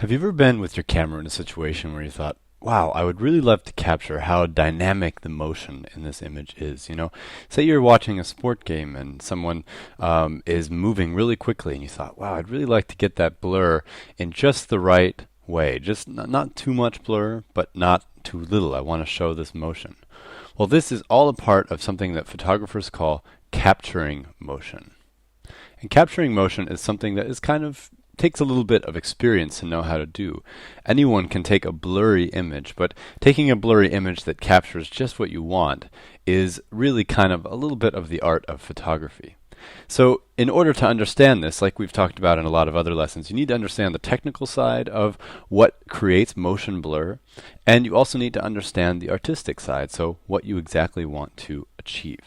Have you ever been with your camera in a situation where you thought, wow, I would really love to capture how dynamic the motion in this image is? Say you're watching a sport game and someone is moving really quickly, and you thought, wow, I'd really like to get that blur in just the right way. Just not too much blur, but not too little. I want to show this motion. Well, this is all a part of something that photographers call capturing motion. And capturing motion is something that is kind of takes a little bit of experience to know how to do. Anyone can take a blurry image, but taking a blurry image that captures just what you want is really kind of a little bit of the art of photography. So in order to understand this, like we've talked about in a lot of other lessons, you need to understand the technical side of what creates motion blur, and you also need to understand the artistic side, so what you exactly want to achieve.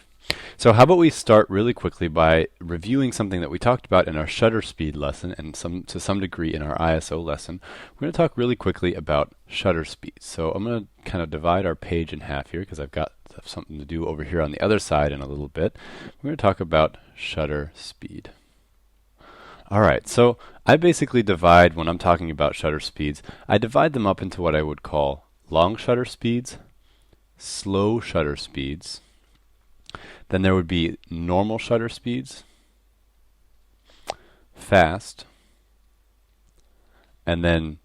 So how about we start really quickly by reviewing something that we talked about in our shutter speed lesson and to some degree in our ISO lesson. We're going to talk really quickly about shutter speed. So I'm going to kind of divide our page in half here because I've got something to do over here on the other side in a little bit. We're going to talk about shutter speed. Alright, so I basically divide, when I'm talking about shutter speeds, I divide them up into what I would call long shutter speeds, slow shutter speeds, then there would be normal shutter speeds, fast, and then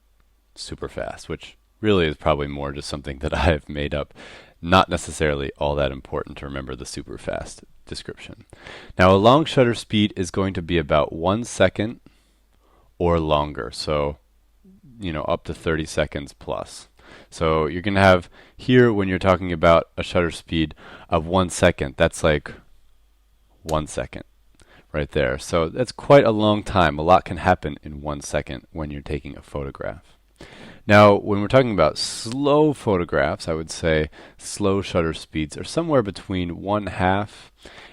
super fast, which really is probably more just something that I've made up. Not necessarily all that important to remember the super fast description. Now, a long shutter speed is going to be about 1 second or longer, so up to 30 seconds plus. So you're going to have here, when you're talking about a shutter speed of 1 second, that's like 1 second right there. So that's quite a long time. A lot can happen in 1 second when you're taking a photograph. Now, when we're talking about slow photographs, I would say slow shutter speeds are somewhere between 1/2,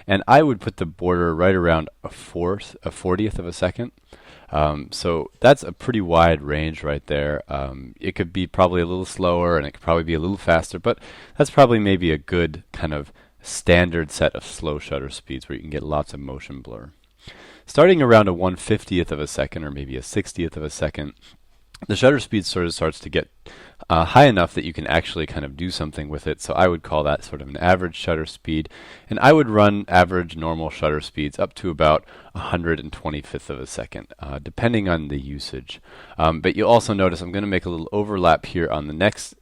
and I would put the border right around a 40th of a second. So that's a pretty wide range right there. It could be probably a little slower and it could probably be a little faster, but that's probably maybe a good kind of standard set of slow shutter speeds where you can get lots of motion blur. Starting around a 1/50th of a second or maybe a 60th of a second, the shutter speed sort of starts to get high enough that you can actually kind of do something with it. So I would call that sort of an average shutter speed. And I would run average normal shutter speeds up to about 125th of a second, depending on the usage. But you'll also notice I'm going to make a little overlap here on the next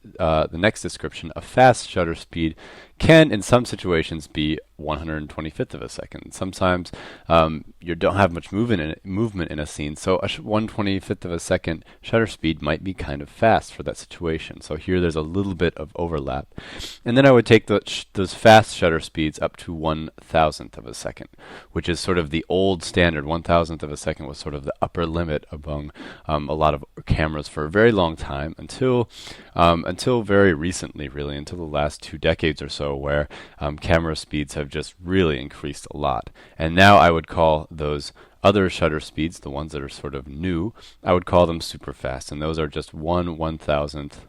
description. A fast shutter speed can, in some situations, be 125th of a second. Sometimes you don't have much movement in a scene, so a 125th of a second shutter speed might be kind of fast for that situation. So here there's a little bit of overlap. And then I would take those fast shutter speeds up to 1,000th of a second, which is sort of the old standard. 1,000th of a second was sort of the upper limit among a lot of cameras for a very long time until very recently, really, until the last 2 decades or so, where camera speeds have just really increased a lot. And now I would call those other shutter speeds, the ones that are sort of new, I would call them super fast, and those are just 1/1000th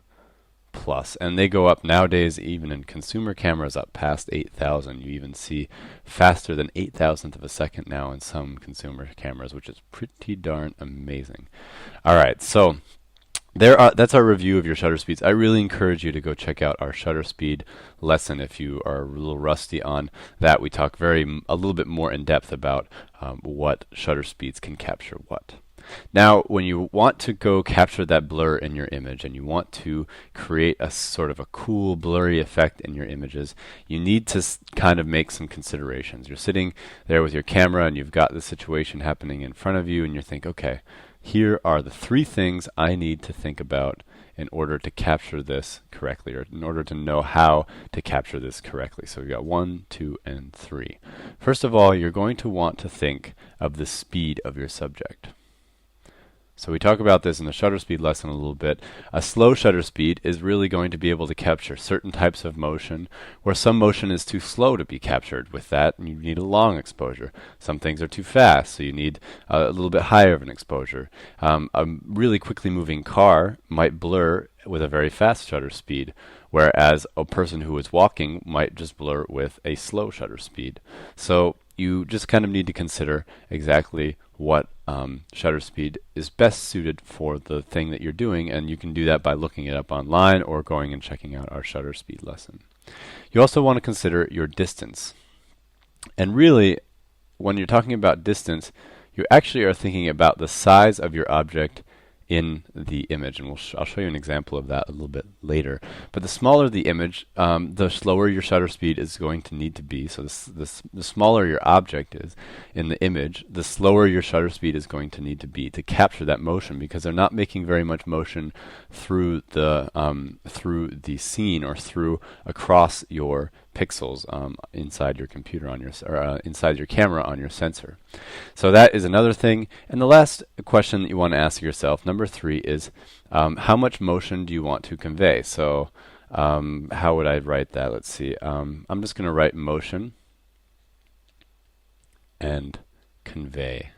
plus, and they go up nowadays even in consumer cameras up past 8,000. You even see faster than 8,000th of a second now in some consumer cameras, which is pretty darn amazing. Alright, so that's our review of your shutter speeds. I really encourage you to go check out our shutter speed lesson if you are a little rusty on that. We talk a little bit more in depth about what shutter speeds can capture what. Now, when you want to go capture that blur in your image and you want to create a sort of a cool blurry effect in your images, you need to kind of make some considerations. You're sitting there with your camera and you've got the situation happening in front of you and you think, okay, here are the 3 things I need to think about in order to capture this correctly, or in order to know how to capture this correctly. So we've got 1, 2, and 3. First of all, you're going to want to think of the speed of your subject. So we talk about this in the shutter speed lesson a little bit. A slow shutter speed is really going to be able to capture certain types of motion, where some motion is too slow to be captured. With that, you need a long exposure. Some things are too fast, so you need a little bit higher of an exposure. A really quickly moving car might blur with a very fast shutter speed, whereas a person who is walking might just blur with a slow shutter speed. So you just kind of need to consider exactly what shutter speed is best suited for the thing that you're doing, and you can do that by looking it up online or going and checking out our shutter speed lesson. You also want to consider your distance. And really, when you're talking about distance, you actually are thinking about the size of your object in the image, and I'll show you an example of that a little bit later. But the smaller the image, the slower your shutter speed is going to need to be. So the smaller your object is in the image, the slower your shutter speed is going to need to be to capture that motion, because they're not making very much motion through the scene or through across your pixels inside your computer on your inside your camera on your sensor. So that is another thing. And the last question that you want to ask yourself, number 3, is how much motion do you want to convey? So how would I write that? Let's see. I'm just going to write motion and convey.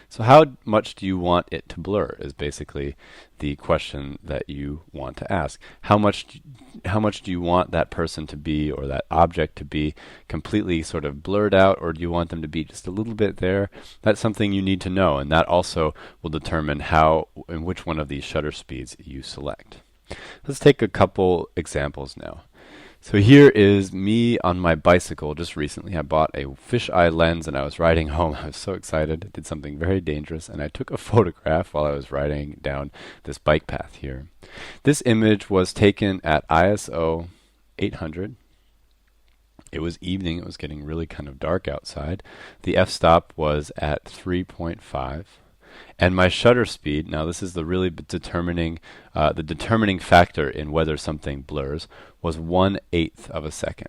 So how much do you want it to blur is basically the question that you want to ask. How much do you want that person to be, or that object to be, completely sort of blurred out, or do you want them to be just a little bit there? That's something you need to know, and that also will determine how and which one of these shutter speeds you select. Let's take a couple examples now. So here is me on my bicycle. Just recently I bought a fisheye lens and I was riding home. I was so excited. I did something very dangerous, and I took a photograph while I was riding down this bike path here. This image was taken at ISO 800. It was evening. It was getting really kind of dark outside. The f-stop was at 3.5. And my shutter speed, now this is the really determining factor in whether something blurs, was 1/8 of a second.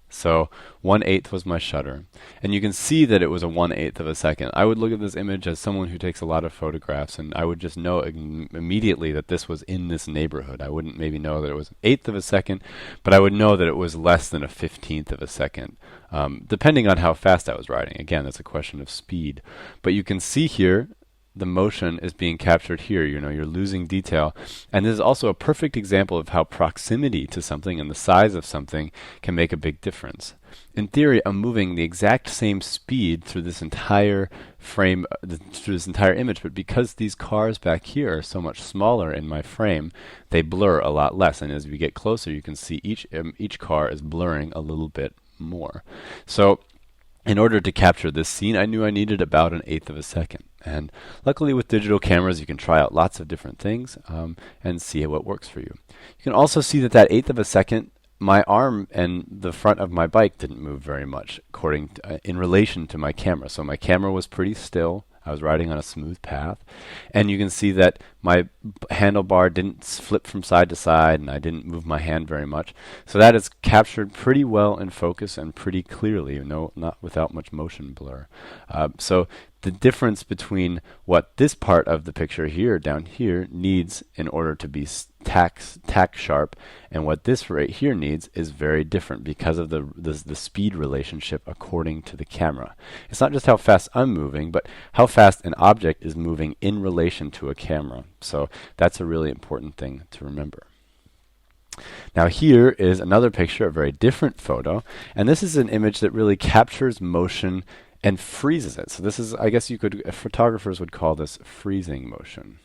So 1/8 was my shutter. And you can see that it was a 1/8 of a second. I would look at this image as someone who takes a lot of photographs, and I would just know immediately that this was in this neighborhood. I wouldn't maybe know that it was 1/8 of a second, but I would know that it was less than a 15th of a second, depending on how fast I was riding. Again, that's a question of speed. But you can see here, the motion is being captured here. You know, you're losing detail. And this is also a perfect example of how proximity to something and the size of something can make a big difference. In theory, I'm moving the exact same speed through this entire frame, through this entire image, but because these cars back here are so much smaller in my frame, they blur a lot less. And as we get closer, you can see each car is blurring a little bit more. So in order to capture this scene, I knew I needed about 1/8 of a second. And luckily with digital cameras, you can try out lots of different things and see what works for you. You can also see that 1/8 of a second, my arm and the front of my bike didn't move very much in relation to my camera. So my camera was pretty still. I was riding on a smooth path. And you can see that my handlebar didn't flip from side to side, and I didn't move my hand very much. So that is captured pretty well in focus and pretty clearly, not without much motion blur. So the difference between what this part of the picture here, down here, needs in order to be tack sharp, and what this right here needs is very different because of the speed relationship according to the camera. It's not just how fast I'm moving, but how fast an object is moving in relation to a camera. So that's a really important thing to remember. Now here is another picture, a very different photo, and this is an image that really captures motion and freezes it. So this is, I guess photographers would call this freezing motion.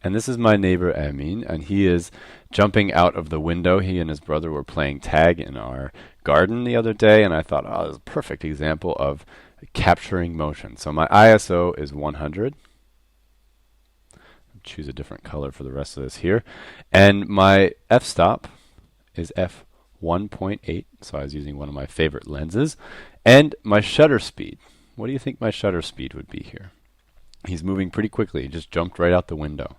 And this is my neighbor Amin, and he is jumping out of the window. He and his brother were playing tag in our garden the other day, and I thought, oh, this is a perfect example of capturing motion. So my ISO is 100. Choose a different color for the rest of this here. And my f-stop is f1.8, so I was using one of my favorite lenses. And my shutter speed, what do you think my shutter speed would be here? He's moving pretty quickly. He just jumped right out the window.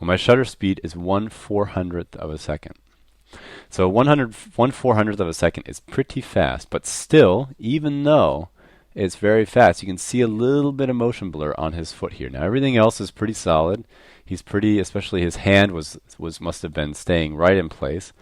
Well, my shutter speed is 1/400th of a second. So 1/400th of a second is pretty fast, but still, even though it's very fast, you can see a little bit of motion blur on his foot here. Now everything else is pretty solid. He's pretty, especially his hand must have been staying right in place.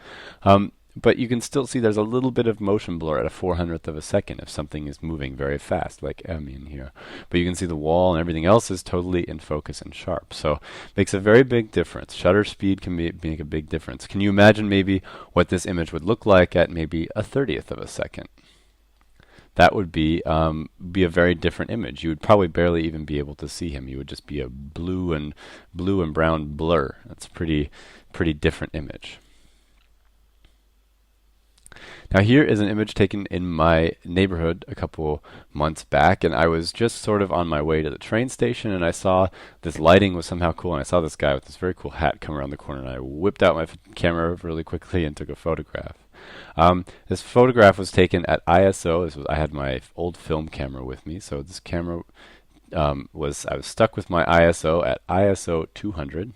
But you can still see there's a little bit of motion blur at 1/400th of a second if something is moving very fast, like Amin here. But you can see the wall and everything else is totally in focus and sharp. So it makes a very big difference. Shutter speed can make a big difference. Can you imagine maybe what this image would look like at maybe 1/30th of a second? that would be a very different image. You would probably barely even be able to see him. You would just be a blue and brown blur. That's a pretty different image. Now here is an image taken in my neighborhood a couple months back, and I was just sort of on my way to the train station, and I saw this lighting was somehow cool, and I saw this guy with this very cool hat come around the corner, and I whipped out my camera really quickly and took a photograph. This photograph was taken at ISO. I had my old film camera with me, so this camera I was stuck with my ISO at ISO 200.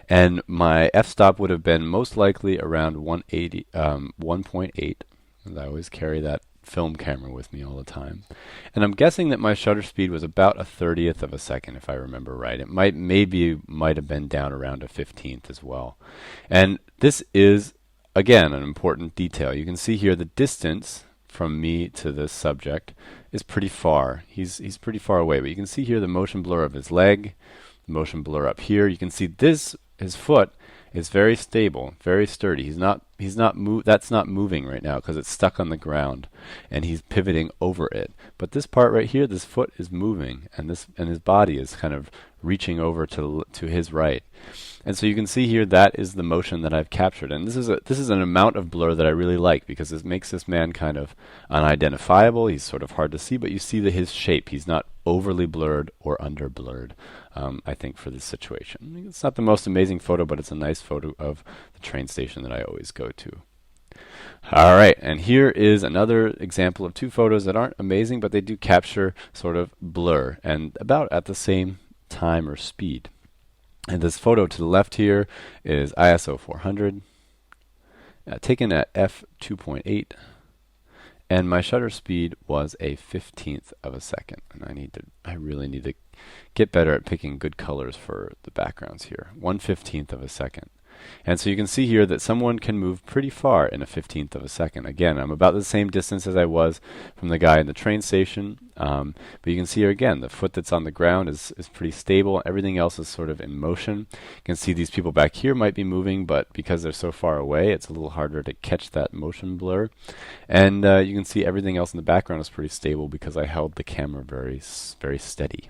And my f-stop would have been most likely around 1.8. And I always carry that film camera with me all the time. And I'm guessing that my shutter speed was about a 30th of a second, if I remember right. It might have been down around a 15th as well. And this is, again, an important detail. You can see here the distance from me to this subject is pretty far. He's pretty far away, but you can see here the motion blur of his leg, the motion blur up here. You can see his foot is very stable, very sturdy. That's not moving right now because it's stuck on the ground, and he's pivoting over it. But this part right here, this foot is moving, and his body is kind of reaching over to his right. And so you can see here that is the motion that I've captured. And this is an amount of blur that I really like because it makes this man kind of unidentifiable. He's sort of hard to see, but you see his shape. He's not overly blurred or under blurred, I think, for this situation. It's not the most amazing photo, but it's a nice photo of the train station that I always go to. All right, and here is another example of two photos that aren't amazing, but they do capture sort of blur and about at the same time or speed. And this photo to the left here is ISO 400, taken at f2.8, and my shutter speed was a 15th of a second. And I really need to get better at picking good colors for the backgrounds here. 1/15th of a second. And so you can see here that someone can move pretty far in a 15th of a second. Again, I'm about the same distance as I was from the guy in the train station. But you can see here again, the foot that's on the ground is pretty stable. Everything else is sort of in motion. You can see these people back here might be moving, but because they're so far away, it's a little harder to catch that motion blur. And you can see everything else in the background is pretty stable because I held the camera very, very steady.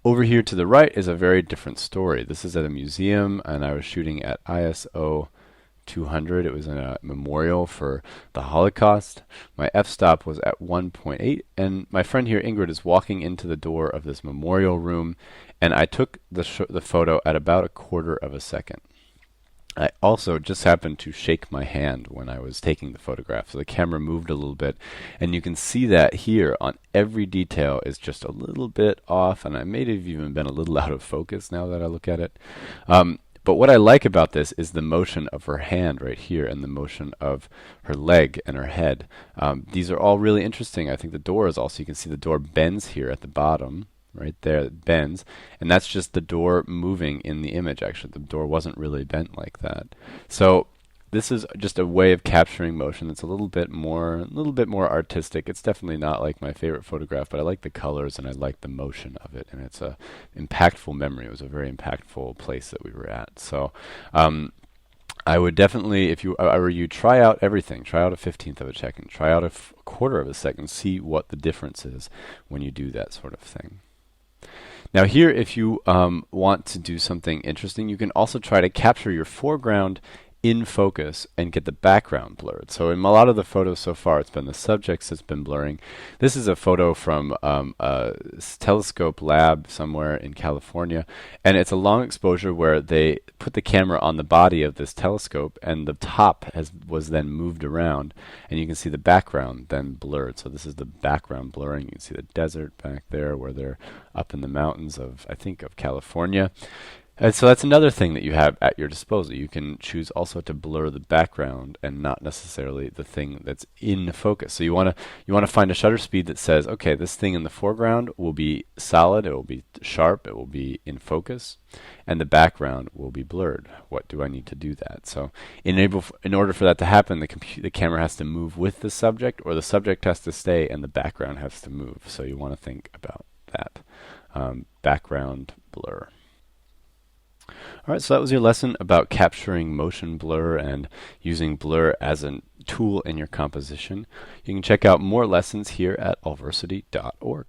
Over here to the right is a very different story. This is at a museum, and I was shooting at ISO 200. It was in a memorial for the Holocaust. My f-stop was at 1.8, and my friend here, Ingrid, is walking into the door of this memorial room, and I took the photo at about a quarter of a second. I also just happened to shake my hand when I was taking the photograph, so the camera moved a little bit, and you can see that here on every detail is just a little bit off, and I may have even been a little out of focus now that I look at it. But what I like about this is the motion of her hand right here and the motion of her leg and her head. These are all really interesting. I think the door is also, you can see the door bends here at the bottom. Right there, it bends, and that's just the door moving in the image. Actually, the door wasn't really bent like that. So this is just a way of capturing motion that's a little bit more artistic. It's definitely not like my favorite photograph, but I like the colors and I like the motion of it, and it's a impactful memory. It was a very impactful place that we were at. So I would definitely, if I were you, try out everything. Try out a 15th of a second. Try out a quarter of a second. See what the difference is when you do that sort of thing. Now here, if you want to do something interesting, you can also try to capture your foreground in focus and get the background blurred. So in a lot of the photos so far, it's been the subjects that's been blurring. This is a photo from a telescope lab somewhere in California, and it's a long exposure where they put the camera on the body of this telescope, and the top was then moved around, and you can see the background then blurred. So this is the background blurring. You can see the desert back there where they're up in the mountains of, I think, of California. And so that's another thing that you have at your disposal. You can choose also to blur the background and not necessarily the thing that's in focus. So you want to find a shutter speed that says, okay, this thing in the foreground will be solid, it will be sharp, it will be in focus, and the background will be blurred. What do I need to do that? So in order for that to happen, the camera has to move with the subject, or the subject has to stay and the background has to move. So you want to think about that. Background blur. All right, so that was your lesson about capturing motion blur and using blur as a tool in your composition. You can check out more lessons here at allversity.org.